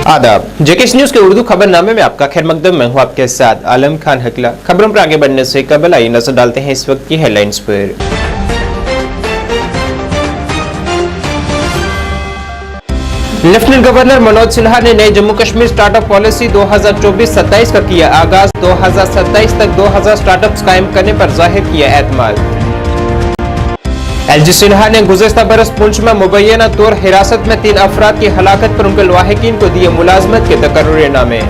आदाब। JKS news के उर्दू खबरनामे में आपका खैर मकदम। मैं हूं आपके साथ आलम खान हकला। खबरों पर आगे बढ़ने से कबल आइए नजर डालते हैं इस वक्त की हेडलाइंस पर। लेफ्टिनेंट गवर्नर मनोज सिन्हा ने नए जम्मू कश्मीर स्टार्टअप पॉलिसी 2024-27 का किया आगाज। 2027 तक 2000 स्टार्टअप्स कायम करने पर जाहिर किया एतमाद। एलजी सिन्हा ने गुज़श्ता बरस पुंछ में मुबैना तौर हिरासत में 3 अफराद की हलाकत पर उनके लवाहिकीन को दिए मुलाजमत के तकर्रुरनामे।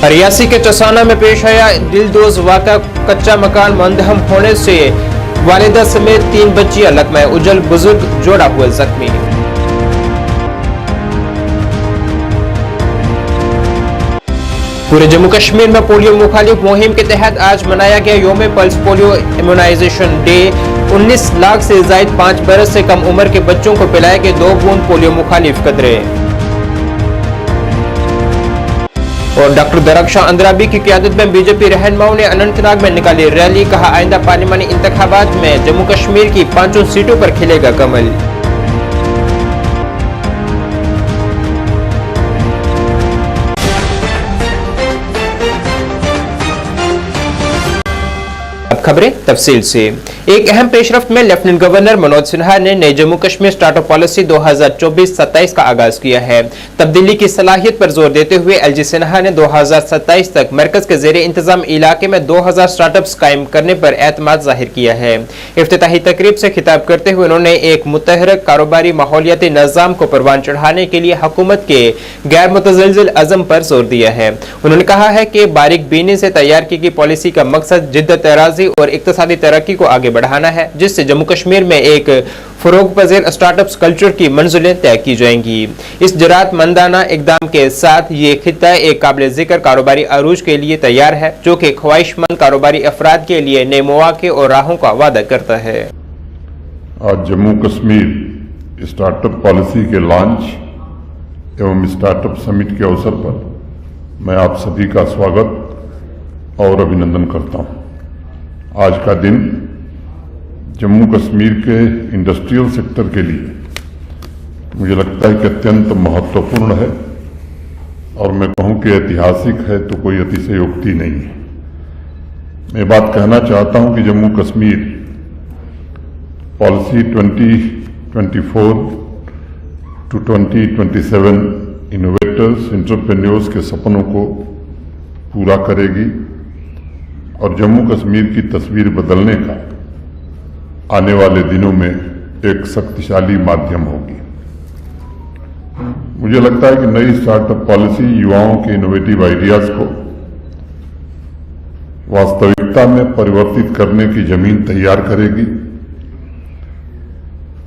रियासी के चसाना में पेश आया दिलदोज वाक़ा। कच्चा मकान मंदहम होने से वालिदा समेत 3 बच्चियां लकमे, उजल बुजुर्ग जोड़ा हुए जख्मी। पूरे जम्मू कश्मीर में पोलियो मुखालिफ मुहिम के तहत आज मनाया गया योम pulse polio immunization day. 19 lakh से जायद 5 बरस से कम उम्र के बच्चों को पिलाए गए 2 बूंद पोलियो मुखालिफ कतरे। और डॉक्टर दरख्शां अंद्राबी की क़यादत में बीजेपी रहनुमाओं ने अनंतनाग में निकाली रैली। कहा आइंदा पार्लिमानी इंतखाबात में जम्मू कश्मीर की 5 सीटों पर खिलेगा कमल। खबरें तफसील से। एक अहम पेशरफ्त में लेफ्टिनेंट गवर्नर मनोज सिन्हा ने नई जम्मू कश्मीर स्टार्टअप पॉलिसी 2024-27 का आगाज किया है। तब्दीली की सलाहियत पर जोर देते हुए एलजी सिन्हा ने 2027 तक मरकज के जेर इंतजाम इलाके में 2000 स्टार्टअप्स कायम करने पर एतमाद जाहिर किया है। इफ्तिताही तकरीब से खिताब करते हुए उन्होंने एक मुतहरक कारोबारी माहौलियाती निज़ाम को परवान चढ़ाने के लिए हुकूमत के गैर मुतज़लज़िल अज़म पर जोर दिया है। उन्होंने कहा है कि बारीक बीनी से तैयार की गई पॉलिसी का मकसद जिद्दत तराज़ी और इक्तिसादी तरक्की को आगे बढ़ाना है, जिससे जम्मू कश्मीर में एक फरोग पज़ीर स्टार्टअप्स कल्चर की मंजिलें तय की जाएंगी। इस जराअतमंदाना इक़दाम के साथ ये खित्ता एक काबिल ज़िक्र कारोबारी अरूज के लिए तैयार है, जो कि ख्वाहिशमंद कारोबारी अफराद के लिए नए मौक़े और राहों का वादा करता है। आज जम्मू कश्मीर स्टार्टअप पॉलिसी के लॉन्च एवं स्टार्टअप समिट के अवसर पर मैं आप सभी का स्वागत और अभिनंदन करता हूँ। आज का दिन जम्मू कश्मीर के इंडस्ट्रियल सेक्टर के लिए मुझे लगता है कि अत्यंत महत्वपूर्ण है और मैं कहूं कि ऐतिहासिक है तो कोई अतिशयोक्ति नहीं है। मैं बात कहना चाहता हूं कि Jammu Kashmir policy 2024 to 2027 innovators entrepreneurs के सपनों को पूरा करेगी और जम्मू कश्मीर की तस्वीर बदलने का आने वाले दिनों में एक शक्तिशाली माध्यम होगी। मुझे लगता है कि नई स्टार्टअप पॉलिसी युवाओं के इनोवेटिव आइडियाज को वास्तविकता में परिवर्तित करने की जमीन तैयार करेगी।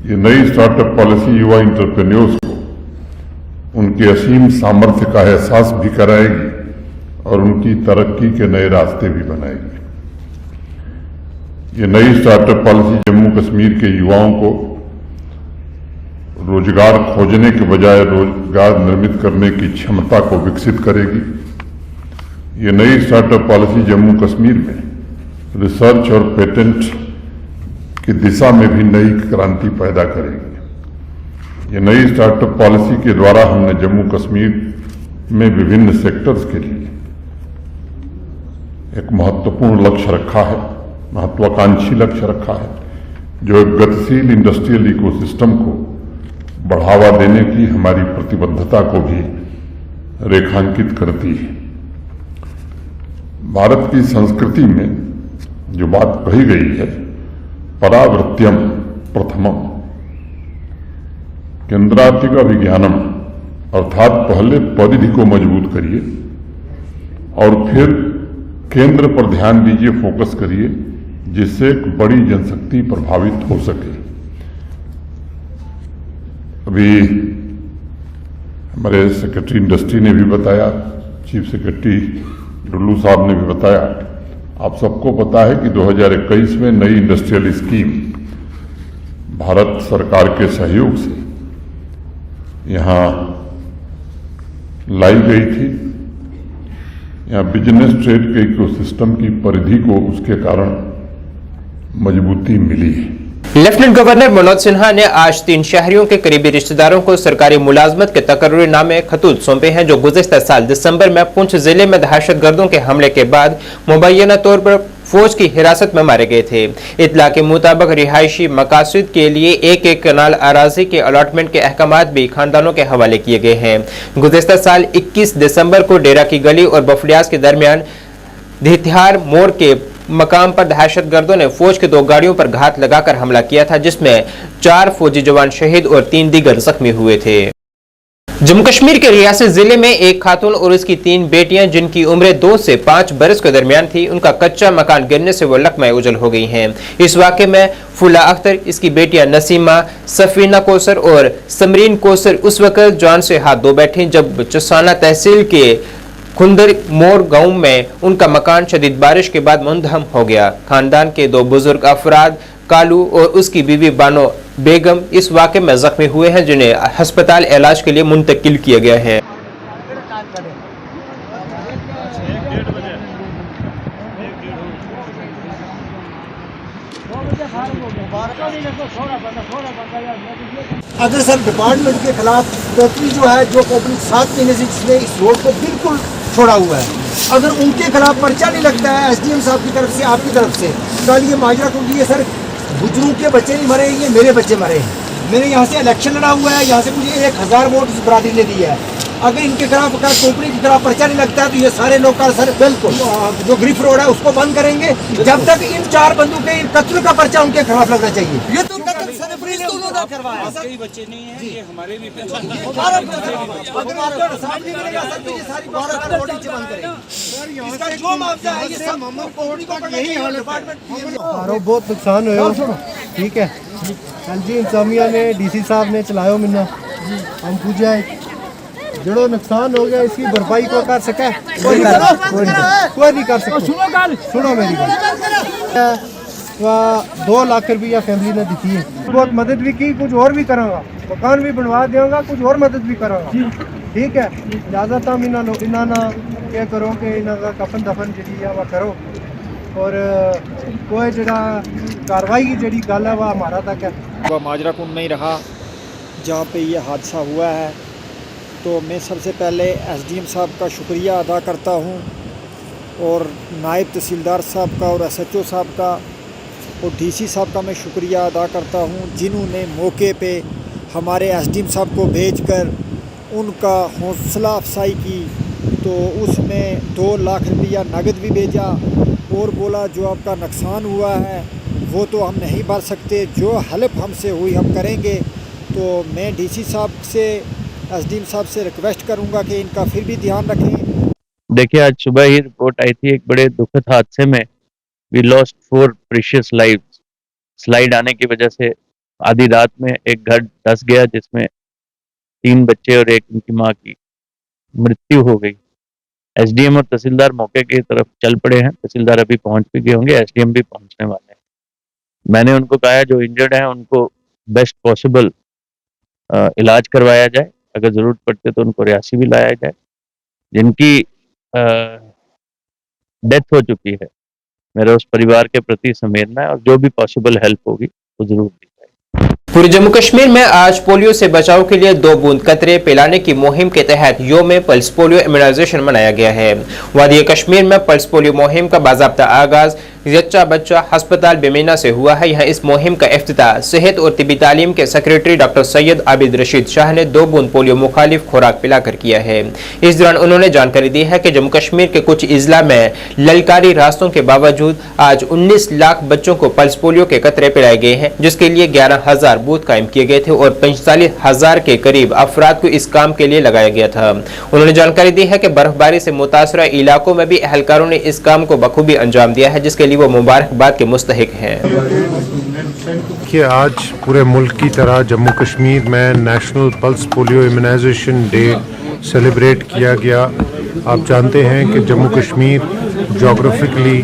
ये नई स्टार्टअप पॉलिसी युवा एंटरप्रेन्योर्स को उनके असीम सामर्थ्य का एहसास भी कराएगी और उनकी तरक्की के नए रास्ते भी बनाएगी। ये नई स्टार्टअप पॉलिसी जम्मू कश्मीर के युवाओं को रोजगार खोजने के बजाय रोजगार निर्मित करने की क्षमता को विकसित करेगी। ये नई स्टार्टअप पॉलिसी जम्मू कश्मीर में रिसर्च और पेटेंट की दिशा में भी नई क्रांति पैदा करेगी। ये नई स्टार्टअप पॉलिसी के द्वारा हमने जम्मू कश्मीर में विभिन्न सेक्टर्स के लिए एक महत्वपूर्ण लक्ष्य रखा है, महत्वाकांक्षी लक्ष्य रखा है, जो एक गतिशील इंडस्ट्रियल इकोसिस्टम को बढ़ावा देने की हमारी प्रतिबद्धता को भी रेखांकित करती है। भारत की संस्कृति में जो बात कही गई है, परावृत्यम प्रथमम केंद्रातिका विज्ञानम, अर्थात पहले परिधि को मजबूत करिए और फिर केंद्र पर ध्यान दीजिए, फोकस करिए, जिससे एक बड़ी जनशक्ति प्रभावित हो सके। अभी हमारे सेक्रेटरी इंडस्ट्री ने भी बताया, चीफ सेक्रेटरी डुल्लू साहब ने भी बताया, आप सबको पता है कि 2021 में नई इंडस्ट्रियल स्कीम भारत सरकार के सहयोग से यहाँ लाई गई थी। यहाँ बिजनेस ट्रेड के इकोसिस्टम की परिधि को उसके कारण मजबूती मिली है। लेफ्टिनेंट गवर्नर मनोज सिन्हा ने आज 3 शहरियों के करीबी रिश्तेदारों को सरकारी मुलाजमत के तकर्रुरीनामे खतूत सौंपे हैं जो गुज़िश्ता साल दिसंबर में पुंछ जिले में दहशतगर्दों के हमले के बाद मुबैना तौर पर फौज की हिरासत में मारे गए थे। इत्तला के मुताबिक रिहायशी मकासद के लिए एक कनाल अराजी के अलॉटमेंट के अहकामात भी खानदानों के हवाले किए गए हैं। गुज़िश्ता साल 21 दिसंबर को डेरा की गली और बफलियास के दरमियान धिथियार मोड़ के मकाम पर दहशतगर्दों ने फौज की 2 गाड़ियों पर घात लगाकर हमला किया था, जिसमें 4 फौजी जवान शहीद और 3 दीगर जख्मी हुए थे। जम्मू कश्मीर के रियासी जिले में एक खातून और उसकी 3 बेटियां जिनकी उम्र 2 से 5 बरस के दरमियान थी, उनका कच्चा मकान गिरने से वो लकमे उजल हो गई हैं। इस वाक़े में फुला अख्तर, इसकी बेटियां नसीमा, सफीना कौसर और समरीन कौसर उस वक्त जान से हाथ धो बैठी जब चसाना तहसील के खुंदर मोड़ गांव में उनका मकान शदीद बारिश के बाद मुंहदम हो गया। खानदान के 2 बुजुर्ग अफराद कालू और उसकी बीवी बानो बेगम इस वाक़े में जख्मी हुए हैं, जिन्हें अस्पताल इलाज के लिए मुंतकिल किया गया है। अगर सर डिपार्टमेंट के खिलाफ टोटली जो है जो पब्लिक 7 महीने से जिसने इस रोड को बिल्कुल छोड़ा हुआ है, अगर उनके खिलाफ पर्चा नहीं लगता है एसडीएम साहब की तरफ से, आपकी तरफ से, कल ये माजरा को लिए सर बुजुर्गों के बच्चे नहीं मरे, ये मेरे बच्चे मरे हैं। मैंने यहाँ से इलेक्शन लड़ा हुआ है, यहाँ से मुझे 1000 वोट इस बरादरी ने दिया है। अगर इनके खिलाफ कंपनी के खिलाफ पर्चा नहीं लगता है तो ये सारे लोग का सर बिल्कुल जो ग्रिफ रोड है उसको बंद करेंगे जब तक इन 4 बंदों के कत्ल का पर्चा उनके खिलाफ लगना चाहिए। ये तो कई बच्चे नहीं हैं, ये हमारे भी बहुत नुकसान हो, ठीक है। कल जी इंतजामिया ने डीसी साहब ने चलायो मिलना हम पूछा जो नुकसान हो गया इसकी भरपाई को कर सके कोई नहीं कर सकता। सुनो मेरी बात, 2 लाख रुपया फैमिली ने दी है, बहुत मदद भी की, कुछ और भी करांगा, मकान भी बनवा देंगे, कुछ और मदद भी करांगा, ठीक है। इजाजत हम इन्होंने क्या करो कि इन्होंने कफन दफन जी है वह करो और कोई जरा कार्रवाई की जी गल है वह हमारा तक है। वह माजरा कुंड नहीं रहा जहाँ पे ये हादसा हुआ है, तो मैं सबसे पहले एसडीएम साहब का शुक्रिया अदा करता हूँ और नायब तहसीलदार साहब का और एसएचओ साहब का और डीसी साहब का मैं शुक्रिया अदा करता हूँ, जिन्होंने मौके पे हमारे एसडीएम साहब को भेजकर उनका हौसला अफसाई की। तो उसमें 2 लाख रुपया नगद भी भेजा और बोला जो आपका नुकसान हुआ है वो तो हम नहीं भर सकते, जो हेल्प हमसे हुई हम करेंगे। तो मैं डीसी साहब से, एसडीएम साहब से रिक्वेस्ट करूंगा कि इनका फिर भी ध्यान रखें। देखिए, आज सुबह ही रिपोर्ट आई थी एक बड़े दुखद हादसे में we lost 4 precious lives. Slide आने की वजह से आधी रात में एक घर धंस गया जिसमें 3 बच्चे और एक उनकी माँ की मृत्यु हो गई। एसडीएम और तहसीलदार मौके की तरफ चल पड़े हैं, तहसीलदार अभी पहुंच भी गए होंगे, एसडीएम भी पहुंचने वाले हैं। मैंने उनको कहा जो इंजर्ड हैं उनको बेस्ट पॉसिबल इलाज करवाया जाए, अगर ज़रूरत पड़ते तो उनको रियासी भी लाया जाए। जिनकी डेथ हो चुकी है, मेरा उस परिवार के प्रति संवेदना है और जो भी पॉसिबल हेल्प होगी वो जरूर दी जाएगी। पूरे जम्मू कश्मीर में आज पोलियो से बचाव के लिए 2 बूंद कतरे पिलाने की मुहिम के तहत योम पल्स पोलियो इम्यूनाइजेशन मनाया गया है। वादी कश्मीर में पल्स पोलियो मुहिम का बाज़ाब्ता आगाज जच्चा बच्चा अस्पताल बेमीना से हुआ है। यहाँ इस मुहिम का इफ्तिताह सेहत और तिबी तालीम के सेक्रेटरी डॉक्टर सैयद आबिद रशीद शाह ने 2 बूंद पोलियो मुखालिफ खुराक पिलाकर किया है। इस दौरान उन्होंने जानकारी दी है कि जम्मू कश्मीर के कुछ इजला में ललकारी रास्तों के बावजूद आज 19 लाख बच्चों को पल्स पोलियो के कतरे पिलाए गए हैं, जिसके लिए 11,000 बूथ कायम किए गए थे और 45,000 के करीब अफराद को इस काम के लिए लगाया गया था। उन्होंने जानकारी दी है कि बर्फबारी से मुतासरा इलाकों में भी एहलकारों ने इस काम को बखूबी अंजाम दिया है, जिसके लिए वो मुबारकबाद के मुस्तहिक हैं। कि आज पूरे मुल्क की तरह जम्मू कश्मीर में national pulse polio immunization day celebrate किया गया। आप जानते हैं कि जम्मू कश्मीर जोग्राफिकली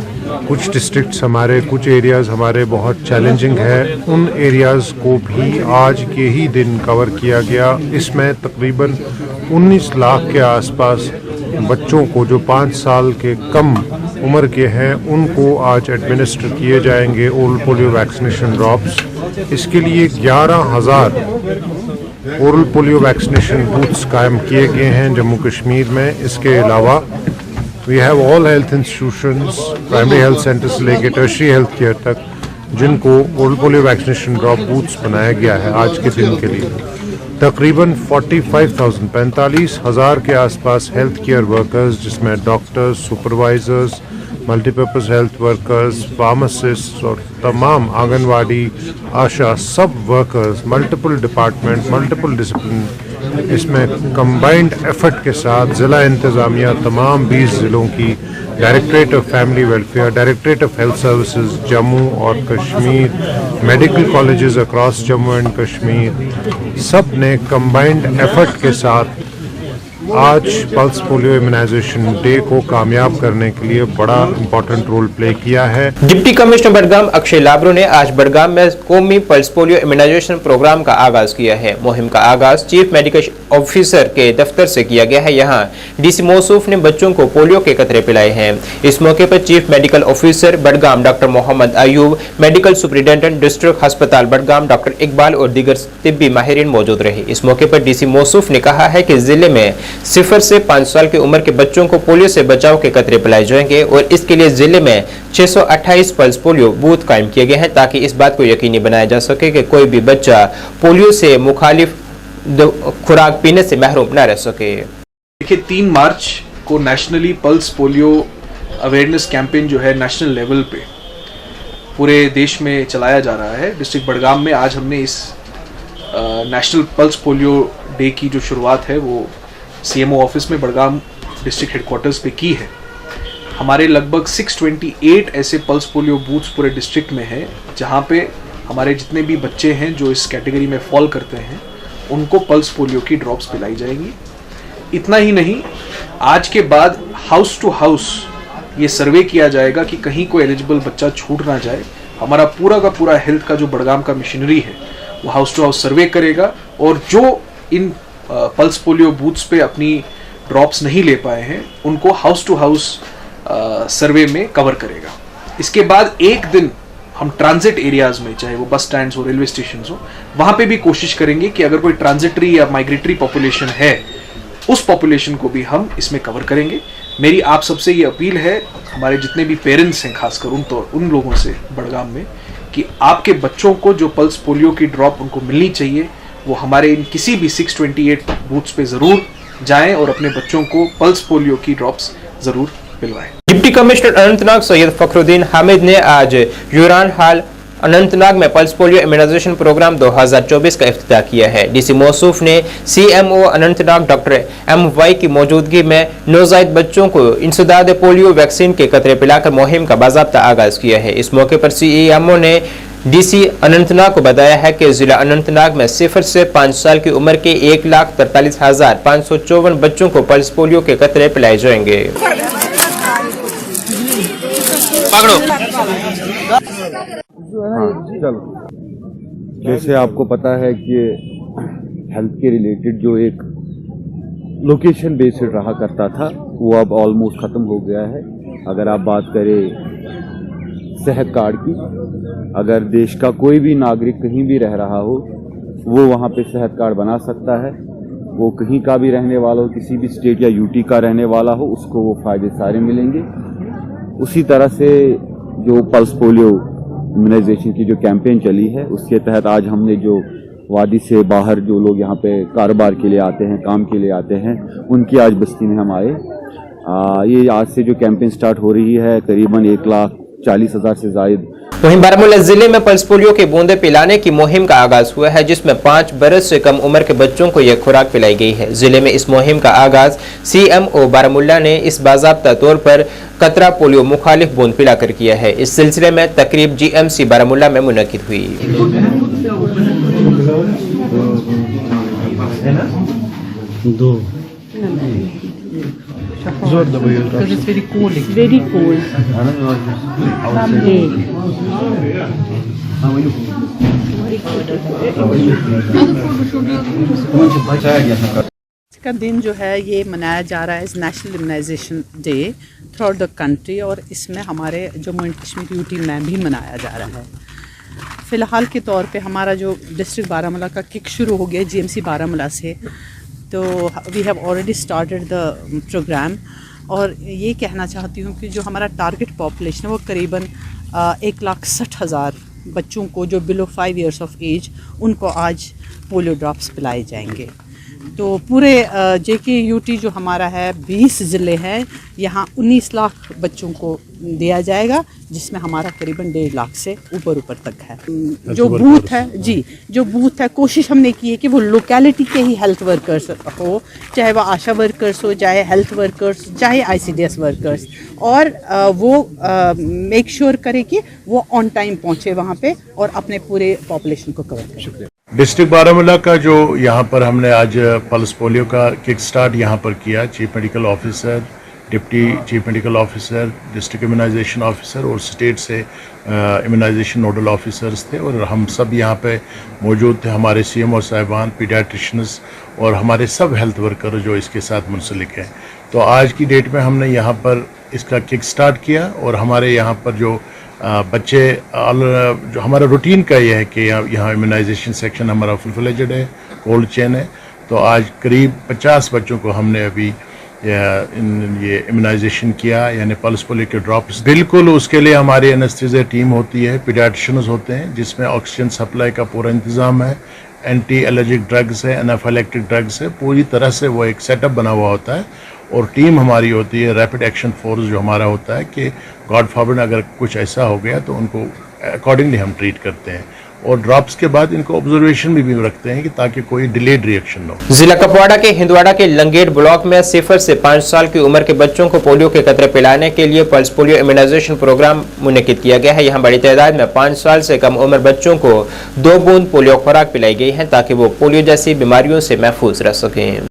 कुछ डिस्ट्रिक्ट्स हमारे, कुछ एरियाज़ हमारे बहुत चैलेंजिंग है, उन एरियाज़ को भी आज के ही दिन कवर किया गया। इसमें तकरीबन 19 लाख के आसपास बच्चों को जो 5 साल के कम उम्र के हैं उनको आज एडमिनिस्टर किए जाएंगे ओरल पोलियो वैक्सीनेशन ड्रॉप्स। इसके लिए 11,000 ओरल पोलियो वैक्सीनेशन बूथ्स कायम किए गए हैं जम्मू कश्मीर में। इसके अलावा we have all health institutions, primary health center से लेकर टर्शरी हेल्थ केयर तक, जिनको oral polio vaccination drop booths बनाया गया है आज के दिन के लिए। तकरीबन 45,000 के आसपास हेल्थ केयर वर्कर्स, जिसमें doctors, supervisors, multipurpose health workers, pharmacist और तमाम आंगनवाड़ी, आशा, सब workers, multiple department, multiple discipline, इसमें कंबाइंड एफर्ट के साथ ज़िला इंतज़ामिया तमाम 20 ज़िलों की, directorate of family welfare, directorate of health services Jammu और Kashmir, medical colleges across Jammu and Kashmir, सब ने कंबाइंड एफर्ट के साथ आज पल्स पोलियो इम्यूनाइजेशन डे को कामयाब करने के लिए बड़ा इंपॉर्टेंट रोल प्ले किया है। डिप्टी कमिश्नर बडगाम अक्षय लाब्रो ने आज बडगाम में कौमी पल्स पोलियो इम्यूनाइजेशन प्रोग्राम का आगाज किया है। मुहिम का आगाज चीफ मेडिकल ऑफिसर के दफ्तर से किया गया है। यहाँ डीसी मौसूफ ने बच्चों को पोलियो के कतरे पिलाए हैं। इस मौके पर chief medical officer Budgam doctor Mohammad Ayub, medical superintendent district अस्पताल बडगाम डॉक्टर इकबाल और दीगर तिब्बी माहिरीन मौजूद रहे। इस मौके पर डीसी मौसूफ ने कहा है कि जिले में 0 से 5 साल की उम्र के बच्चों को पोलियो से बचाव के कतरे पिलाए जाएंगे और इसके लिए जिले में 628 पल्स पोलियो बूथ कायम किए गए हैं ताकि इस बात को यकीनी बनाया जा सके कि कोई भी बच्चा पोलियो से मुखालिफ खुराक पीने से महरूम न रह सके। देखिए 3 मार्च को nationally pulse polio awareness campaign जो है नेशनल लेवल पे पूरे देश में चलाया जा रहा है। डिस्ट्रिक्ट बडगाम में आज हमने इस नेशनल पल्स पोलियो डे की जो शुरुआत है वो सीएमओ ऑफिस में बडगाम डिस्ट्रिक्ट हेडक्वार्टर्स पे की है। हमारे लगभग 628 ऐसे पल्स पोलियो बूथ्स पूरे डिस्ट्रिक्ट में हैं जहाँ पे हमारे जितने भी बच्चे हैं जो इस कैटेगरी में फॉल करते हैं उनको पल्स पोलियो की ड्रॉप्स पिलाई जाएंगी। इतना ही नहीं, आज के बाद हाउस टू हाउस ये सर्वे किया जाएगा कि कहीं कोई एलिजिबल बच्चा छूट ना जाए। हमारा पूरा का पूरा हेल्थ का जो बडगाम का मिशनरी है वो हाउस टू हाउस सर्वे करेगा और जो इन पल्स पोलियो बूथ्स पे अपनी ड्रॉप्स नहीं ले पाए हैं उनको हाउस टू हाउस सर्वे में कवर करेगा। इसके बाद एक दिन हम ट्रांजिट एरियाज में, चाहे वो बस स्टैंड्स हो, रेलवे स्टेशन हो, वहाँ पे भी कोशिश करेंगे कि अगर कोई ट्रांजिटरी या माइग्रेटरी पॉपुलेशन है उस पॉपुलेशन को भी हम इसमें कवर करेंगे। मेरी आप सबसे ये अपील है, हमारे जितने भी पेरेंट्स हैं खासकर उन लोगों से बडगाम में, कि आपके बच्चों को जो पल्स पोलियो की ड्रॉप उनको मिलनी चाहिए वो हमारे इन किसी भी 628 बूथ्स पे ज़रूर जाएं और अपने बच्चों को पल्स पोलियो की ड्रॉप्स ज़रूर पिलवाएं। डिप्टी कमिश्नर अनंतनाग सैयद फखरुद्दीन हामिद ने आज यूरान हाल अनंतनाग में पल्स पोलियो इम्यूनाइजेशन प्रोग्राम 2024 का इफ्तिताह किया है। डीसी मौसूफ ने सीएमओ अनंतनाग डॉक्टर MY की मौजूदगी में नौजायद बच्चों को इंसदाद पोलियो वैक्सीन के कतरे पिलाकर मुहिम का बाज़ाब्ता आगाज किया है। इस मौके पर सीएमओ ने डीसी अनंतनाग को बताया है कि जिला अनंतनाग में 0 से 5 साल की उम्र के 1,43,554 बच्चों को पल्स पोलियो के कतरे पिलाए जाएंगे। जैसे आपको पता है कि हेल्थ के रिलेटेड जो एक लोकेशन बेस्ड रहा करता था वो अब ऑलमोस्ट ख़त्म हो गया है। अगर आप बात करें सेहत कार्ड की, अगर देश का कोई भी नागरिक कहीं भी रह रहा हो वो वहाँ पे सेहत कार्ड बना सकता है। वो कहीं का भी रहने वाला हो, किसी भी स्टेट या यूटी का रहने वाला हो, उसको वो फ़ायदे सारे मिलेंगे। उसी तरह से जो पल्स पोलियो इम्यूनाइजेशन की जो कैंपेन चली है उसके तहत आज हमने जो वादी से बाहर जो लोग यहाँ पे कारोबार के लिए आते हैं, काम के लिए आते हैं, उनकी आज बस्ती में हम आए। ये आज से जो कैंपेन स्टार्ट हो रही है करीबन 1,40,000 से ज़ायद। वहीं बारामूला जिले में पल्स पोलियो की बूंदें पिलाने की मुहिम का आगाज हुआ है जिसमें 5 बरस से कम उम्र के बच्चों को यह खुराक पिलाई गई है। जिले में इस मुहिम का आगाज सीएमओ बारामूला ने इस बाज़ाब्ता तौर पर कतरा पोलियो मुखालिफ बूंद पिलाकर किया है। इस सिलसिले में तकरीब GMC बारामूला में मुनक्किद हुई। Because it's very cold. It's very cold. का दिन जो है ये मनाया जा रहा है as national immunization day throughout the country, और इसमें हमारे जम्मू एंड कश्मीर यूटी में भी मनाया जा रहा है। फ़िलहाल के तौर पे हमारा जो डिस्ट्रिक्ट बारामूला का किक शुरू हो गया जीएमसी बारामूला से, तो we have already started the program. और ये कहना चाहती हूँ कि जो हमारा टारगेट पॉपुलेशन है वो करीबन 1,60,000 बच्चों को जो बिलो 5 इयर्स ऑफ एज, उनको आज पोलियो ड्रॉप्स पिलाए जाएंगे। तो पूरे जेके यूटी जो हमारा है 20 ज़िले हैं, यहाँ 19 लाख बच्चों को दिया जाएगा, जिसमें हमारा करीबन 1.5 लाख से ऊपर तक है। जो बूथ है जो बूथ है, कोशिश हमने की है कि वो लोकेलिटी के ही हेल्थ वर्कर्स हो, चाहे वो आशा वर्कर्स हो, चाहे हेल्थ वर्कर्स, चाहे ICDS वर्कर्स, और वो मेक श्योर करे कि वो ऑन टाइम पहुँचे वहाँ पे और अपने पूरे पॉपुलेशन को कवर करें। डिस्ट्रिक्ट बारामूला का जो यहाँ पर हमने आज पल्स पोलियो का किक स्टार्ट यहाँ पर किया, chief medical officer, deputy chief medical officer, district immunization officer और स्टेट से इम्यूनाइजेशन नोडल ऑफिसर्स थे, और हम सब यहाँ पे मौजूद थे। हमारे CMO साहिबान, पीडियाट्रिशन्स और हमारे सब हेल्थ वर्कर जो इसके साथ मुंसलिक हैं। तो आज की डेट में हमने यहाँ पर इसका किक स्टार्ट किया, और हमारे यहाँ पर जो बच्चे, जो हमारा रूटीन का ये है कि यहाँ इम्यूनाइजेशन सेक्शन हमारा फुल फ्लेजेड है, कोल्ड चेन है। तो आज करीब 50 बच्चों को हमने अभी ये इम्यूनाइजेशन किया, यानी पल्स पोलियो के ड्रॉप्स। बिल्कुल उसके लिए हमारी एनेस्थीसिया टीम होती है, पीडियाट्रिशियंस होते हैं, जिसमें ऑक्सीजन सप्लाई का पूरा इंतज़ाम है, एंटी एलर्जिक ड्रग्स है, एनाफाइलेक्टिक ड्रग्स है, पूरी तरह से वो एक सेटअप बना हुआ होता है। और टीम हमारी होती है, रैपिड एक्शन फोर्स जो हमारा होता है कि गॉड फॉरबिड अगर कुछ ऐसा हो गया तो उनको अकॉर्डिंगली हम ट्रीट करते हैं। और ड्रॉप्स के बाद इनको ऑब्जर्वेशन में भी रखते हैं कि ताकि कोई डिलेड रिएक्शन न हो। जिला कुपवाड़ा के हिंदवाड़ा के लंगेट ब्लॉक में 0 से 5 साल की उम्र के बच्चों को पोलियो के कतरे पिलाने के लिए पल्स पोलियो इम्यूनाइजेशन प्रोग्राम मुनक्किद किया गया है। यहाँ बड़ी तादाद में 5 साल से कम उम्र बच्चों को 2 बूंद पोलियो खुराक पिलाई गई है, ताकि वो पोलियो जैसी बीमारियों से महफूज रह सकें।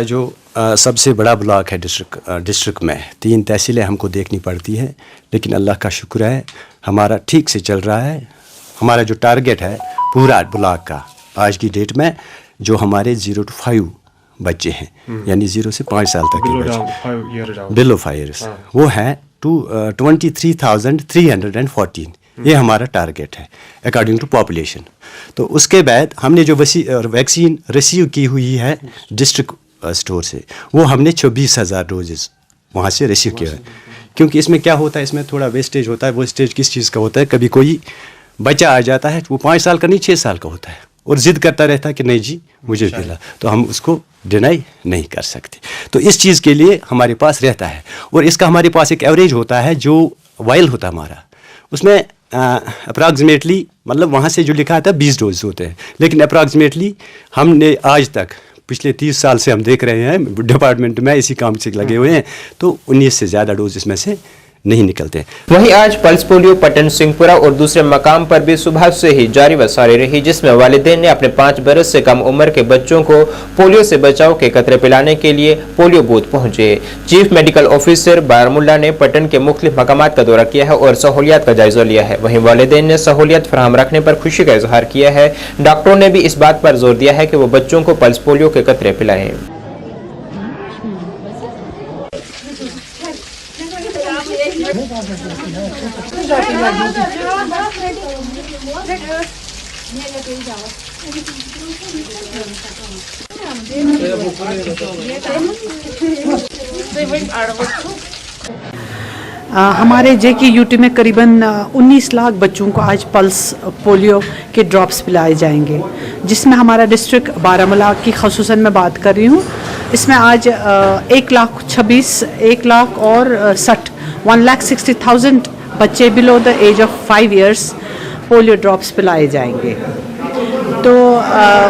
जो सबसे बड़ा ब्लॉक है डिस्ट्रिक्ट में, 3 तहसीलें हमको देखनी पड़ती हैं, लेकिन अल्लाह का शुक्र है हमारा ठीक से चल रहा है। हमारा जो टारगेट है पूरा ब्लॉक का आज की डेट में, जो हमारे 0 to 5 बच्चे हैं, यानी 0 से 5 साल तक के बच्चे, बिलो 5 ईयर्स, वो हैं 23,314। ये हमारा टारगेट है अकॉर्डिंग टू पॉपुलेशन। तो उसके बाद हमने जो वैक्सीन रिसीव की हुई है डिस्ट्रिक्ट स्टोर से, वो हमने 24,000 डोजेस वहाँ से रिसीव किया है। क्योंकि इसमें क्या होता है, इसमें थोड़ा वेस्टेज होता है। वो वेस्टेज किस चीज़ का होता है, कभी कोई बच्चा आ जाता है, वो 5 साल का नहीं 6 साल का होता है, और ज़िद करता रहता है कि नहीं जी मुझे मिला, तो हम उसको डिनाई नहीं कर सकते। तो इस चीज़ के लिए हमारे पास रहता है, और इसका हमारे पास एक एवरेज होता है जो वाइल होता है हमारा, उसमें अप्रॉक्सीमेटली मतलब वहाँ से जो लिखा था 20 डोज होते हैं, लेकिन अप्रॉक्सीमेटली हमने आज तक पिछले 30 साल से हम देख रहे हैं डिपार्टमेंट में इसी काम से लगे हुए हैं, तो 19 से ज़्यादा डोज इसमें से नहीं निकलते। वहीं आज पल्स पोलियो पटन सिंहपुरा और दूसरे मकाम पर भी सुबह से ही जारी व सारी रही, जिसमें वालिदैन ने अपने 5 बरस से कम उम्र के बच्चों को पोलियो से बचाव के कतरे पिलाने के लिए पोलियो बूथ पहुंचे। चीफ मेडिकल ऑफिसर बारामूला ने पटन के मुख्तलिफ मकामात का दौरा किया है और सहूलियात का जायजा लिया है। वहीं वालिदैन ने सहूलियत फराहम रखने पर खुशी का इजहार किया है। डॉक्टरों ने भी इस बात पर जोर दिया है कि वो बच्चों को पल्स पोलियो के कतरे पिलाएं। हमारे जेके यूटी में करीबन 19 लाख बच्चों को आज पल्स पोलियो के ड्रॉप्स पिलाए जाएंगे, जिसमें हमारा डिस्ट्रिक्ट बारामूला की खसूसन मैं बात कर रही हूँ। इसमें आज 1,60,000 बच्चे below the age of 5 years polio drops पिलाए जाएंगे। तो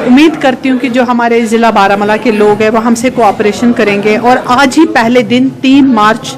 उम्मीद करती हूँ कि जो हमारे ज़िला बारामूला के लोग हैं वो हमसे कोऑपरेशन करेंगे, और आज ही पहले दिन 3 मार्च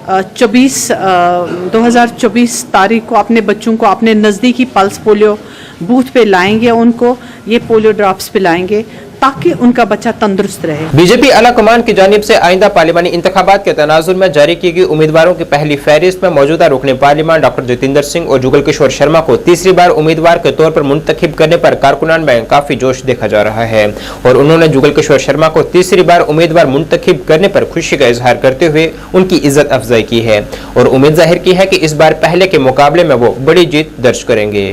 2024 तारीख को अपने बच्चों को अपने नज़दीकी पल्स पोलियो बूथ पे लाएंगे, उनको ये पोलियो ड्रॉप्स पिलाएंगे, ताकि उनका बच्चा तंदुरुस्त रहे। बीजेपी आला कमान की जानिब से आइंदा पार्लिमानी इंतखाबात के तनाजुर में जारी की गई उम्मीदवारों की पहली फहरिस्त में मौजूदा रुकने पार्लिमान डॉक्टर जितेंद्र सिंह और जुगल किशोर शर्मा को तीसरी बार उम्मीदवार के तौर पर मुंतखब करने पर कारकुनान में काफी जोश देखा जा रहा है और उन्होंने जुगल किशोर शर्मा को तीसरी बार उम्मीदवार मुंतखब करने पर खुशी का इजहार करते हुए उनकी इज्जत अफजाई की है और उम्मीद जाहिर की है कि इस बार पहले के मुकाबले में वो बड़ी जीत दर्ज करेंगे।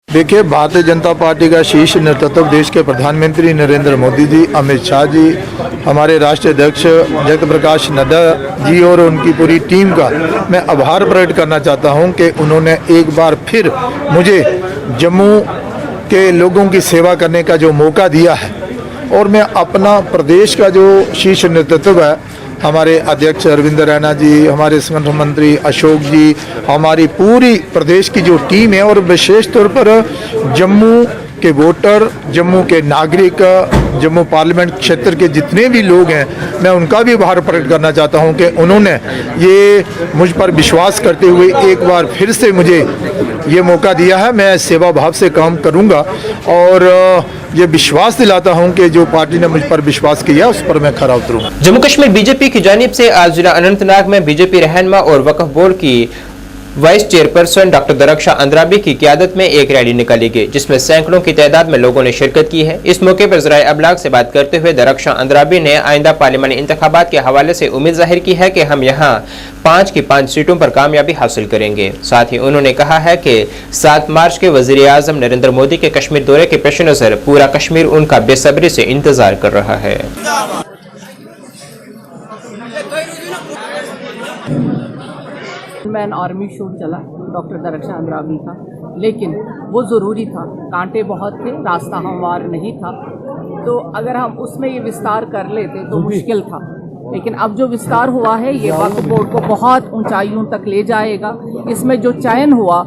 देखिए, भारतीय जनता पार्टी का शीर्ष नेतृत्व देश के प्रधानमंत्री नरेंद्र मोदी जी, अमित शाह जी, हमारे राष्ट्रीय अध्यक्ष जगत प्रकाश नड्डा जी और उनकी पूरी टीम का मैं आभार प्रकट करना चाहता हूं कि उन्होंने एक बार फिर मुझे जम्मू के लोगों की सेवा करने का जो मौका दिया है और मैं अपना प्रदेश का जो शीर्ष नेतृत्व है, हमारे अध्यक्ष अरविंद रैना जी, हमारे संगठन मंत्री अशोक जी, हमारी पूरी प्रदेश की जो टीम है और विशेष तौर पर जम्मू के वोटर, जम्मू के नागरिक, जम्मू पार्लियामेंट क्षेत्र के जितने भी लोग हैं, मैं उनका भी आभार प्रकट करना चाहता हूं कि उन्होंने ये मुझ पर विश्वास करते हुए एक बार फिर से मुझे ये मौका दिया है। मैं सेवा भाव से काम करूंगा और ये विश्वास दिलाता हूं कि जो पार्टी ने मुझ पर विश्वास किया उस पर मैं खरा उतरूंगा। जम्मू कश्मीर बीजेपी की जानिब से आज जिला अनंतनाग में बीजेपी रहनुमा और वक्फ बोर्ड की वाइस चेयरपर्सन डॉक्टर दरक्षा अंद्राबी की क़यादत में एक रैली निकाली गई जिसमें सैकड़ों की तादाद में लोगों ने शिरकत की है। इस मौके पर ज़राए अबलाग से बात करते हुए दरक्षा अंद्राबी ने आइंदा पार्लिमानी इंतखाबात के हवाले से उम्मीद जाहिर की है कि हम यहाँ 5 की 5 सीटों पर कामयाबी हासिल करेंगे। साथ ही उन्होंने कहा है कि 7 मार्च के वज़ीर आज़म नरेंद्र मोदी के कश्मीर दौरे के पेश नज़र पूरा कश्मीर उनका बेसब्री से इंतजार कर रहा है। मैन आर्मी शो चला डॉक्टर दरक्षा अंद्राबी का, लेकिन वो ज़रूरी था, कांटे बहुत थे, रास्ता हमवार नहीं था, तो अगर हम उसमें ये विस्तार कर लेते तो मुश्किल था। लेकिन अब जो विस्तार हुआ है ये वक्फ बोर्ड को बहुत ऊंचाइयों तक ले जाएगा। इसमें जो चयन हुआ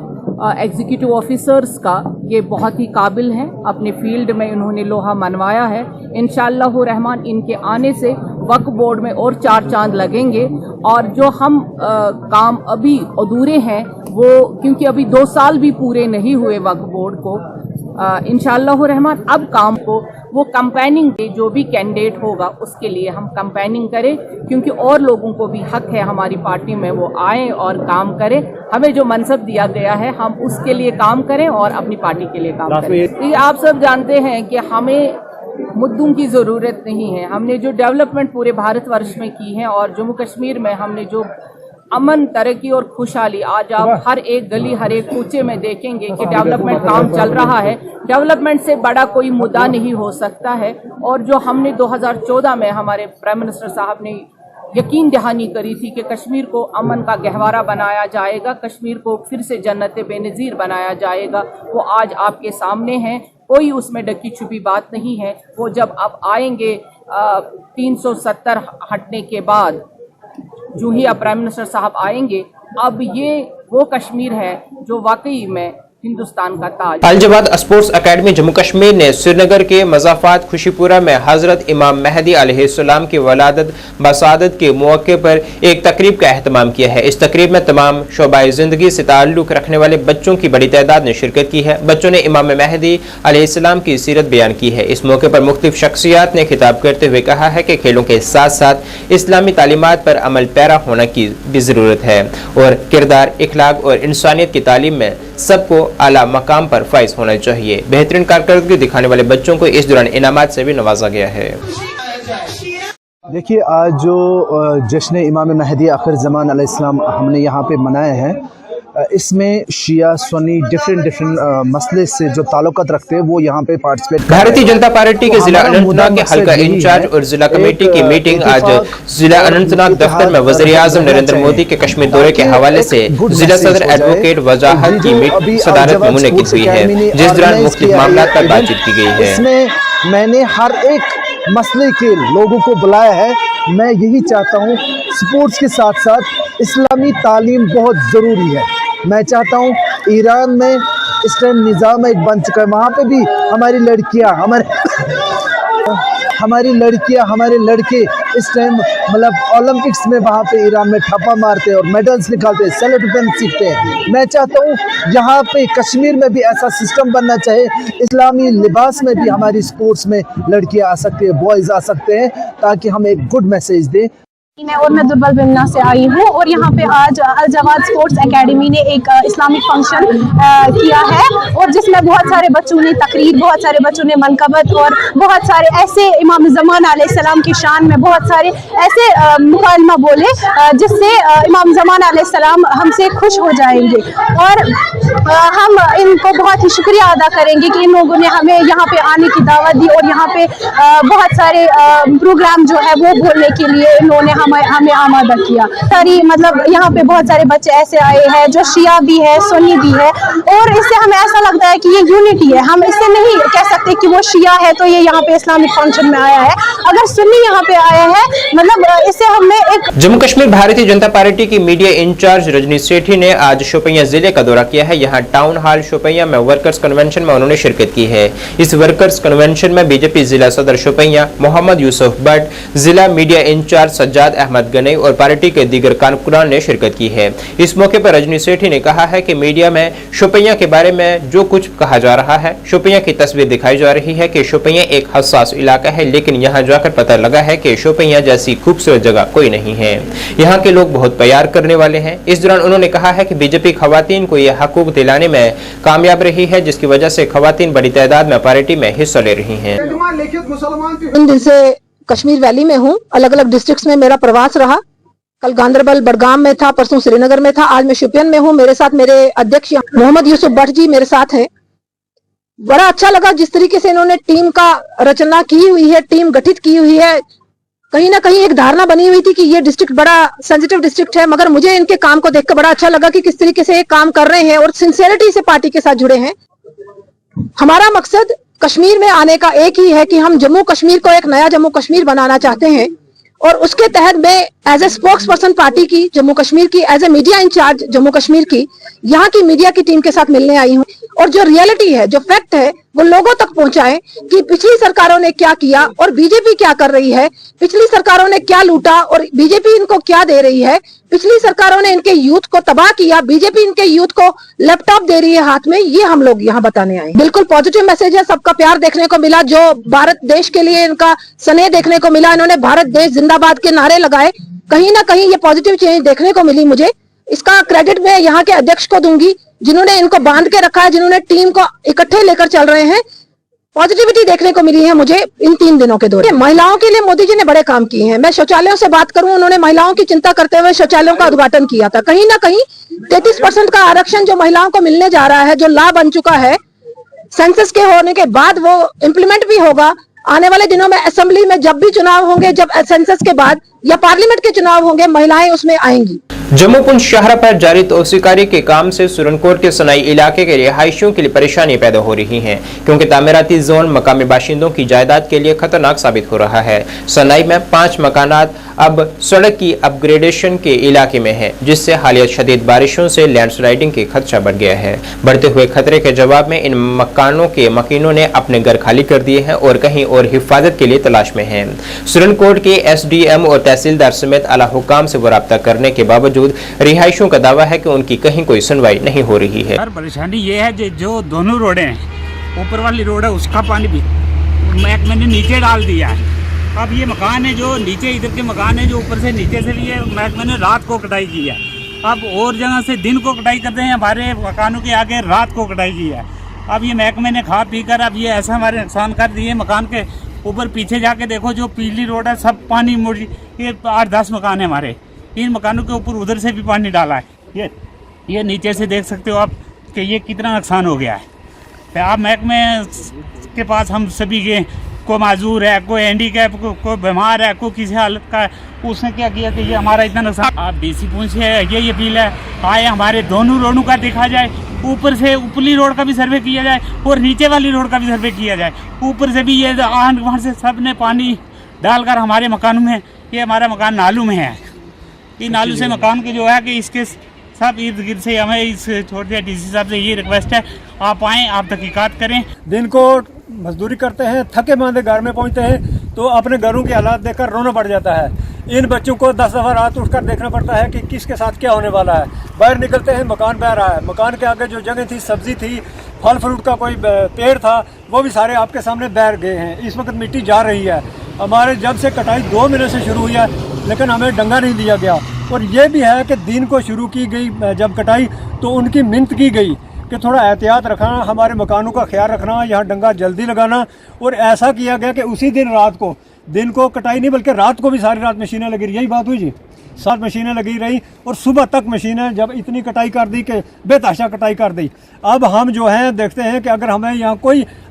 एग्जीक्यूटिव ऑफिसर्स का, ये बहुत ही काबिल हैं, अपने फील्ड में इन्होंने लोहा मनवाया है। इंशाअल्लाह रहमान इनके आने से वक्फ बोर्ड में और 4 चांद लगेंगे और जो हम काम अभी अधूरे हैं वो, क्योंकि अभी 2 साल भी पूरे नहीं हुए वक्फ बोर्ड को, इंशाअल्लाह रहमान अब काम को वो कंपेनिंग के जो भी कैंडिडेट होगा उसके लिए हम कंपेनिंग करें, क्योंकि और लोगों को भी हक है हमारी पार्टी में वो आए और काम करें। हमें जो मनसब दिया गया है हम उसके लिए काम करें और अपनी पार्टी के लिए काम करें। ये आप सब जानते हैं कि हमें मुद्दों की ज़रूरत नहीं है। हमने जो डेवलपमेंट पूरे भारतवर्ष में की है और जम्मू कश्मीर में हमने जो अमन, तरक्की और खुशहाली, आज आप हर एक गली हर एक कूचे में देखेंगे कि डेवलपमेंट काम चल रहा है। डेवलपमेंट से बड़ा कोई मुद्दा नहीं हो सकता है। और जो हमने 2014 में हमारे प्राइम मिनिस्टर साहब ने यकीन दहानी करी थी कि कश्मीर को अमन का गहवारा बनाया जाएगा, कश्मीर को फिर से जन्नत बेनज़ीर बनाया जाएगा, वो आज आपके सामने है। कोई उसमें डकी छुपी बात नहीं है। वो जब अब आएंगे 370 हटने के बाद, जो ही अब प्राइम मिनिस्टर साहब आएंगे, अब ये वो कश्मीर है जो वाकई में हिंदुस्तान का ताज। अल जवाद स्पोर्ट्स एकेडमी जम्मू कश्मीर ने श्रीनगर के मज़ाफ़ात खुशीपुरा में हज़रत इमाम महदी अलैहिस्सलाम की वलादत बसादत के मौके पर एक तकरीब का एहतमाम किया है। इस तकरीब में तमाम शोबाए ज़िंदगी से ताल्लुक़ रखने वाले बच्चों की बड़ी तादाद ने शिरकत की है। बच्चों ने इमाम महदी अलैहिस्सलाम की सीरत बयान की है। इस मौके पर मुख्तलिफ शख्सियात ने खिताब करते हुए कहा है कि खेलों के साथ साथ इस्लामी तालीमात पर अमल पैरा होने की भी ज़रूरत है और किरदार, इखलाक और इंसानियत की तालीम में सबको आला मकाम पर फाइज होना चाहिए। बेहतरीन कारकर्दगी दिखाने वाले बच्चों को इस दौरान इनामात से भी नवाजा गया है। देखिए, आज जो जश्न इमाम महदी आखिर ज़मान अलैहिस्सलाम हमने यहाँ पे मनाया है, इसमें शिया सुन्नी डिफरेंट मसले से जो ताल्लुकात रखते हैं वो यहाँ पे पार्टिसिपेट। भारतीय जनता पार्टी के जिला अनंतनाग के हल्का इंचार्ज और जिला कमेटी की मीटिंग आज जिला अनंतनाग दफ्तर में वज़ीर आज़म नरेंद्र मोदी के कश्मीर दौरे के हवाले से जिला सदर एडवोकेट वजाहत की सदारत में मुनक़िद हुई है, जिस दौरान मुख्तलिफ मामलात पर बातचीत की गई है। इसमें मैंने हर एक मसले के लोगों को बुलाया है। मैं यही चाहता हूँ, स्पोर्ट्स के साथ साथ इस्लामी तालीम बहुत ज़रूरी है। मैं चाहता हूँ ईरान में इस टाइम निज़ाम एक बन चुका है, वहाँ पे भी हमारी लड़कियाँ, हमारे हमारी लड़कियां, हमारे लड़के इस टाइम मतलब ओलंपिक्स में वहाँ पे ईरान में ठप्पा मारते हैं और मेडल्स निकालते हैं, सेल्फ डिफेंस सीखते हैं। मैं चाहता हूँ यहाँ पे कश्मीर में भी ऐसा सिस्टम बनना चाहिए, इस्लामी लिबास में भी हमारी स्पोर्ट्स में लड़कियाँ आ सकती है, बॉयज़ आ सकते हैं, ताकि हम एक गुड मैसेज दें। और मैं दुर्बल बिमना से आई हूँ और यहाँ पे आज अल जवाद स्पोर्ट्स एकेडमी ने एक इस्लामिक फंक्शन किया है और जिसमें बहुत सारे बच्चों ने तकरीर, बहुत सारे बच्चों ने मनकबत और बहुत सारे ऐसे इमाम ज़मान अलैहिस्सलाम की शान में बहुत सारे ऐसे मुकालमा बोले जिससे इमाम ज़मान अलैहिस्सलाम हमसे खुश हो जाएंगे और हम इनको बहुत ही शुक्रिया अदा करेंगे कि इन लोगों ने हमें यहाँ पे आने की दावत दी और यहाँ पे बहुत सारे प्रोग्राम जो है वो बोलने के लिए इन्होंने हमें आमादा किया। सारी मतलब यहाँ पे बहुत सारे बच्चे ऐसे आए हैं जो शिया भी है, सुन्नी भी है और इससे हमें ऐसा लगता है कि ये यूनिटी है। हम इससे नहीं कह सकते कि वो शिया है तो ये यहाँ पे इस्लामिक फंक्शन में आया है, अगर सुन्नी यहाँ पे आया है मतलब इससे हमें एक। जम्मू कश्मीर भारतीय जनता पार्टी की मीडिया इंचार्ज रजनी सेठी ने आज शोपियां जिले का दौरा किया है। यहाँ टाउन हॉल शोपियां में वर्कर्स कन्वेंशन में उन्होंने शिरकत की है। इस वर्कर्स कन्वेंशन में बीजेपी जिला सदर शोपियां मोहम्मद यूसुफ भट्ट, जिला मीडिया इंचार्ज सज्जाद अहमद गनई और पार्टी के दीगर कारकुनान ने शिरकत की है। इस मौके पर रजनी सेठी ने कहा है कि मीडिया में शोपियां के बारे में जो कुछ कहा जा रहा है, शोपियां की तस्वीर दिखाई जा रही है कि शोपियां एक हसास इलाका है, लेकिन यहाँ जाकर पता लगा है कि शोपियां जैसी खूबसूरत जगह कोई नहीं है। यहाँ के लोग बहुत प्यार करने वाले हैं। इस दौरान उन्होंने कहा है कि बीजेपी खवातीन को यह हकूक दिलाने में कामयाब रही है, जिसकी वजह से खवातीन बड़ी तादाद में पार्टी में हिस्सा ले रही हैं। इन दिन से कश्मीर वैली में हूँ, अलग अलग डिस्ट्रिक्ट्स में मेरा प्रवास रहा। कल गांधरबल बडगाम में था, परसों श्रीनगर में था, आज मैं शोपियान में हूँ। मेरे साथ मेरे अध्यक्ष मोहम्मद यूसुफ भट्ट जी मेरे साथ हैं। बड़ा अच्छा लगा जिस तरीके से इन्होंने टीम का रचना की हुई है, टीम गठित की हुई है। कहीं ना कहीं एक धारणा बनी हुई थी कि ये डिस्ट्रिक्ट बड़ा सेंसिटिव डिस्ट्रिक्ट है, मगर मुझे इनके काम को देखकर बड़ा अच्छा लगा कि किस तरीके से ये काम कर रहे हैं और सिंसियरिटी से पार्टी के साथ जुड़े हैं। हमारा मकसद कश्मीर में आने का एक ही है कि हम जम्मू कश्मीर को एक नया जम्मू कश्मीर बनाना चाहते हैं और उसके तहत मैं as a spokesperson party की जम्मू कश्मीर की, as a media in charge Jammu Kashmir की, यहाँ की मीडिया की टीम के साथ मिलने आई हूँ और जो रियलिटी है, जो फैक्ट है, वो लोगों तक पहुंचाएं कि पिछली सरकारों ने क्या किया और बीजेपी क्या कर रही है, पिछली सरकारों ने क्या लूटा और बीजेपी इनको क्या दे रही है, पिछली सरकारों ने इनके यूथ को तबाह किया, बीजेपी इनके यूथ को लैपटॉप दे रही है हाथ में, ये हम लोग यहाँ बताने आए। बिल्कुल पॉजिटिव मैसेज है, सबका प्यार देखने को मिला, जो भारत देश के लिए इनका स्नेह देखने को मिला। इन्होंने भारत देश जिंदाबाद के नारे लगाए, कहीं ना कहीं ये पॉजिटिव चेंज देखने को मिली मुझे। इसका क्रेडिट मैं यहाँ के अध्यक्ष को दूंगी, जिन्होंने इनको बांध के रखा है, जिन्होंने टीम को इकट्ठे लेकर चल रहे हैं। पॉजिटिविटी देखने को मिली है मुझे इन 3 दिनों के दौरान। महिलाओं के लिए मोदी जी ने बड़े काम किए हैं। मैं शौचालयों से बात करूं, उन्होंने महिलाओं की चिंता करते हुए शौचालयों का उद्घाटन किया था। कहीं ना कहीं 33% का आरक्षण जो महिलाओं को मिलने जा रहा है, जो लाभ बन चुका है, सेंसस के होने के बाद वो इम्प्लीमेंट भी होगा। आने वाले दिनों में असेंबली में जब भी चुनाव होंगे, जब सेंसस के बाद या पार्लियामेंट के चुनाव होंगे, महिलाएं उसमें आएंगी। जम्मू पुंछ शाहरा पर जारी तोसीकारी के काम से सुरनकोट के सनाई इलाके के रिहायशियों के लिए परेशानी पैदा हो रही है, क्योंकि तामीराती जोन मकामी बाशिंदों की जायदाद के लिए खतरनाक साबित हो रहा है। सनाई में 5 मकानात अब सड़क की अपग्रेडेशन के इलाके में है, जिससे हालिया शदीद बारिशों से लैंडस्लाइडिंग की खदशा बढ़ गया है। बढ़ते हुए खतरे के जवाब में इन मकानों के मकीनों ने अपने घर खाली कर दिए हैं और कहीं और हिफाजत के लिए तलाश में हैं। सुरनकोट के SDM और तहसीलदार समेत आला हुकाम से राब्ता करने के बावजूद रिहायशियों का दावा है कि उनकी कहीं कोई सुनवाई नहीं हो रही है। परेशानी ये है जो दोनों रोडें हैं, ऊपर वाली रोड है उसका पानी भी मैंने नीचे डाल दिया है। अब ये मकान है जो नीचे, इधर के मकान है जो ऊपर से नीचे से भी है, मैंने रात को कटाई की है। अब और जगह से दिन को कटाई करते हैं, हमारे मकानों के आगे रात को कटाई की है। अब ये महकमे ने खा पी कर अब ये ऐसा हमारे नुकसान कर दिए। मकान के ऊपर पीछे जाके देखो, जो पीली रोड है सब पानी मुड़, ये 8-10 मकान है हमारे, इन मकानों के ऊपर उधर से भी पानी डाला है। ये नीचे से देख सकते हो आप कि ये कितना नुकसान हो गया है। तो आप महकमे के पास हम सभी के, कोई माजूर है, कोई हैंडीकैप, कोई बीमार है, कोई किसी हालत का है, उसने क्या किया कि ये हमारा इतना नुकसान। आप DC पुंछ से ये अपील है, आए हमारे दोनों रोडों का देखा जाए, ऊपर से ऊपरी रोड का भी सर्वे किया जाए और नीचे वाली रोड का भी सर्वे किया जाए। ऊपर से भी ये वहाँ से सब ने पानी डालकर हमारे मकानों में, ये हमारा मकान नालू में है, ये नालू से मकान के जो है कि इसके सब इर्द गिर्द से हमें इस छोटे DC साहब से ये रिक्वेस्ट है, आप आएँ, आप तहकीकात करें। दिन को मजदूरी करते हैं, थके मांदे घर में पहुंचते हैं तो अपने घरों के हालात देखकर रोना पड़ जाता है। इन बच्चों को 10 दफ़ा रात उठकर देखना पड़ता है कि किसके साथ क्या होने वाला है। बाहर निकलते हैं, मकान बह रहा है, मकान के आगे जो जगह थी, सब्जी थी, फल फ्रूट का कोई पेड़ था, वो भी सारे आपके सामने बह गए हैं। इस वक्त मिट्टी जा रही है। हमारे जब से कटाई 2 महीने से शुरू हुई है, लेकिन हमें डंगा नहीं दिया गया। और ये भी है कि दिन को शुरू की गई जब कटाई तो उनकी मिन्नत की गई कि थोड़ा एहतियात रखना, हमारे मकानों का ख्याल रखना, यहाँ डंगा जल्दी लगाना। और ऐसा किया गया कि उसी दिन रात को, दिन को कटाई नहीं बल्कि रात को भी सारी रात मशीनें लगी रही। यही बात हुई जी, 7 मशीनें लगी रही और सुबह तक मशीनें जब इतनी कटाई कर दी कि बेतहाशा कटाई कर दी। अब हम जो है देखते हैं कि अगर हमें यहाँ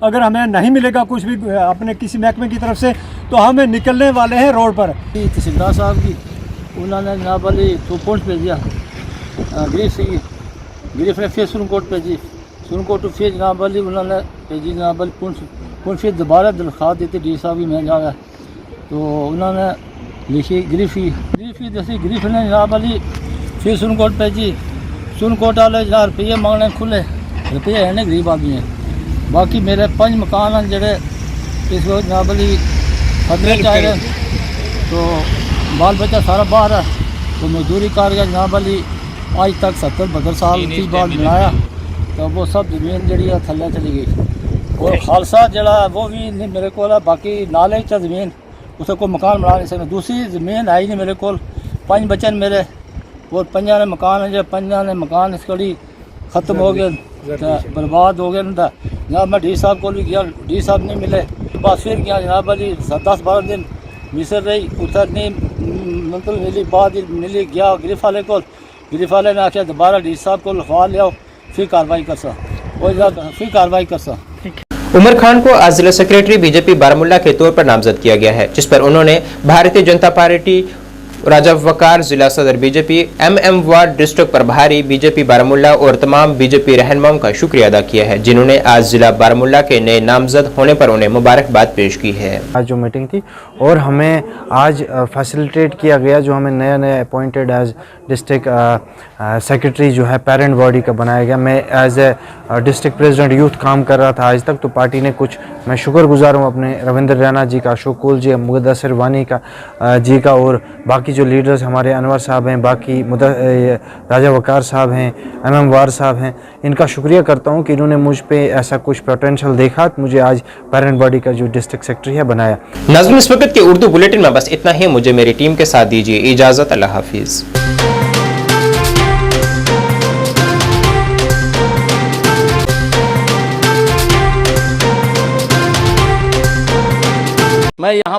अगर हमें नहीं मिलेगा कुछ भी अपने किसी महकमे की तरफ से तो हमें निकलने वाले हैं रोड पर। तहसीलदार साहब की उन्होंने जनाब वाली तो पुंछ भेज दिया, गिरीफ ने फिर सुनकोट भेजी, सुनकोट तो फिर जनाब वाली उन्होंने भेजी जनाब वाली पुंछ फिर दोबारा दरख्वास्त दी थी डी साहब की मैं जागा तो उन्होंने लिखी गिरीफी जैसी गिरीफ ने जनाब वाली फिर सुनकोट भेजी। सुनकोट वाले जनाब रुपये मांगने खुले, रुपये है नहीं गरीब आदमी है। बाकी मेरे 5 मकान हैं जेडे इस वक्त जनाब वाली खतरे च आए तो बाल बच्चा सारा बाहर है तो मजदूरी कर गया जनाब वाली। आज तक 70-72 साल की बाद बनाया तो वो सब जमीन जी थले चली गई। और खालसा जड़ा वो भी नहीं मेरे को, बाकी नाले च जमीन उसे कोई मकान बना नहीं सकता। दूसरी जमीन है ही नहीं मेरे को। 5 बच्चे मेरे और 5 ने मकान है, जो 5 ने मकान इस कड़ी ख़त्म हो गए, बर्बाद हो गए। जनाब मैं डी साहब को भी गया, डी साहब नहीं मिले। बस फिर गया जनाब वाली 10-12 दिन मिसर रही, उतर नहीं मतलब मिली, बाद मिली गया गिरफ वाले को। गिरफ वाले ने आख्या दोबारा डी साहब को लिखवा लिया, फिर कार्रवाई कर सा, फिर कार्रवाई कर सा। उमर खान को आज जिला सेक्रेटरी बीजेपी बारामुल्ला के तौर पर नामजद किया गया है, जिस पर उन्होंने भारतीय जनता पार्टी, राजा वकार जिला सदर बीजेपी, MM वार्ड डिस्ट्रिक्ट प्रभारी बीजेपी बारामुल्ला और तमाम बीजेपी रहनुमाओं का शुक्रिया अदा किया है, जिन्होंने आज जिला बारामुल्ला के नए नामजद होने पर उन्हें मुबारकबाद पेश की है। आज जो मीटिंग थी और हमें आज फैसिलिटेट किया गया, जो हमें नया अपॉइंटेड एज डिस्ट्रिक्ट सेक्रेटरी जो है पेरेंट बॉडी का बनाया गया। मैं as a district president youth काम कर रहा था आज तक, तो पार्टी ने कुछ, मैं शुक्रगुजार हूँ अपने रविंद्र रैना जी का, अशोक कोल जी, मुदस्सिर वानी का जी का, और बाकी जो लीडर्स हमारे अनवर साहब हैं, बाकी राजा वकार साहब हैं, MM वार साहब हैं, इनका शुक्रिया करता हूँ कि इन्होंने मुझ पे ऐसा कुछ पोटेंशियल देखा, मुझे आज पेरेंट बॉडी का जो डिस्ट्रिक्ट सेक्रेटरी है बनाया। नाज़रीन, इस वक्त के उर्दू बुलेटिन में बस इतना ही। मुझे मेरी टीम के साथ दीजिए इजाज़त। अल्लाह हाफिज़। मैं यहाँ